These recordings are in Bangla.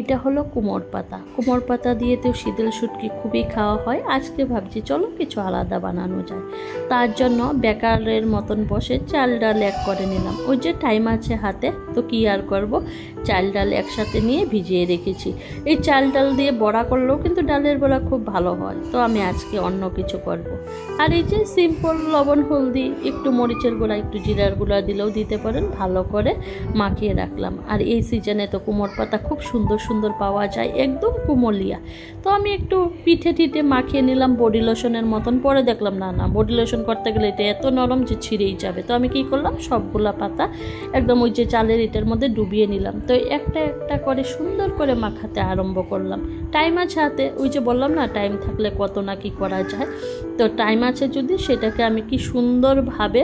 এটা হলো কুমড় পাতা। কুমড় পাতা দিয়ে তো শীতল শুটকি খুবই খাওয়া হয়। আজকে ভাবছি চলো কিছু আলাদা বানানো যায়। তার জন্য বেকারের মতন বসে চাল ডাল এক করে নিলাম। ওই যে টাইম আছে হাতে, তো কি আর করব, চাল ডাল একসাথে নিয়ে ভিজিয়ে রেখেছি। এই চাল ডাল দিয়ে বড়া করলেও কিন্তু ডালের বড়া খুব ভালো হয়, তো আমি আজকে অন্য কিছু করব। আর এই যে সিম্পল লবণ হলদি একটু মরিচের গুঁড়া একটু জিরার গুঁড়া দিলেও দিতে পারেন, ভালো করে মাখিয়ে রাখলাম। আর এই সিজনে তো কুমড় পাতা খুব সুন্দর সুন্দর পাওয়া যায়, একদম কুমলিয়া। তো আমি একটু পিঠে টিঠে মাখিয়ে নিলাম বডি লোশনের মতন। পরে দেখলাম না না, বডি লোশন করতে গেলে এটা এত নরম যে ছিঁড়েই যাবে। তো আমি কি করলাম, সবগুলা পাতা একদম ওই যে চালের ইটের মধ্যে ডুবিয়ে নিলাম। তো একটা একটা করে সুন্দর করে মাখাতে আরম্ভ করলাম। টাইম আছে হাতে, ওই যে বললাম না টাইম থাকলে কত না কি করা যায়। তো টাইম আছে যদি, সেটাকে আমি কি সুন্দরভাবে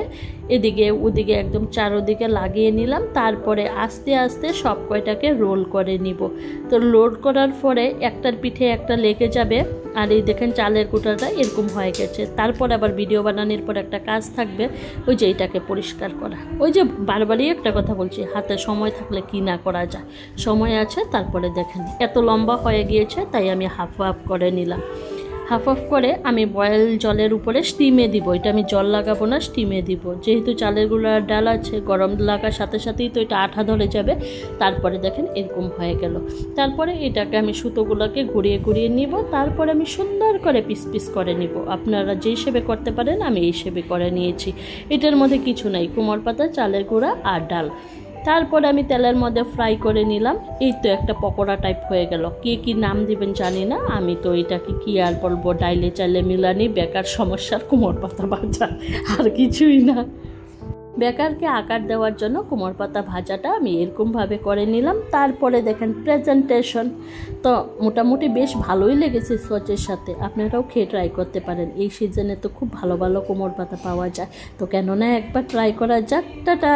এদিকে ওদিকে একদম চারোদিকে লাগিয়ে নিলাম। তারপরে আস্তে আস্তে সব কয়টাকে রোল করে নিব। তো রোল করার পরে একটার পিঠে একটা লেগে যাবে। আর এই দেখেন চালের কুটাটা এরকম হয়ে গেছে। তারপর আবার ভিডিও বানানোর পর একটা কাজ থাকবে, ওই যে এইটাকে পরিষ্কার করা। ওই যে বারবারই একটা কথা বলছি, হাতে সময় থাকলে কি না করা যায়। সময় আছে, তারপরে দেখেন এত লম্বা হয়ে গিয়েছে, তাই আমি হাফ হাফ করে নিলাম। হাফ অফ করে আমি বয়েল জলের উপরে স্টিমে দিব। এটা আমি জল লাগাবো না, স্টিমে দিব। যেহেতু চালের গুঁড়ার ডাল আছে, গরম লাগার সাথে সাথেই তো এটা আঠা ধরে যাবে। তারপরে দেখেন এরকম হয়ে গেল। তারপরে এটাকে আমি সুতোগুলোকে ঘুরিয়ে ঘুরিয়ে নিব। তারপরে আমি সুন্দর করে পিস পিস করে নিব। আপনারা যেই হিসেবে করতে পারেন, আমি এই হিসেবে করে নিয়েছি। এটার মধ্যে কিছু নাই, কুমড় পাতা, চালের গুঁড়া আর ডাল। তারপরে আমি তেলের মধ্যে ফ্রাই করে নিলাম। এই তো একটা পকোড়া টাইপ হয়ে গেল। কে কি নাম দিবেন জানি না, আমি তো এটাকে কি আর বলবো, ডাইলে চাইলে মিলানি বেকার সমস্যার কুমড় পাতা ভাজা, আর কিছুই না। বেকারকে আকার দেওয়ার জন্য কুমড় পাতা ভাজাটা আমি এরকমভাবে করে নিলাম। তারপরে দেখেন প্রেজেন্টেশন তো মোটামুটি বেশ ভালোই লেগেছে সসের সাথে। আপনারাও খেয়ে ট্রাই করতে পারেন। এই সিজনে তো খুব ভালো ভালো কুমড় পাতা পাওয়া যায়, তো কেননা একবার ট্রাই করা যাক। টাটা।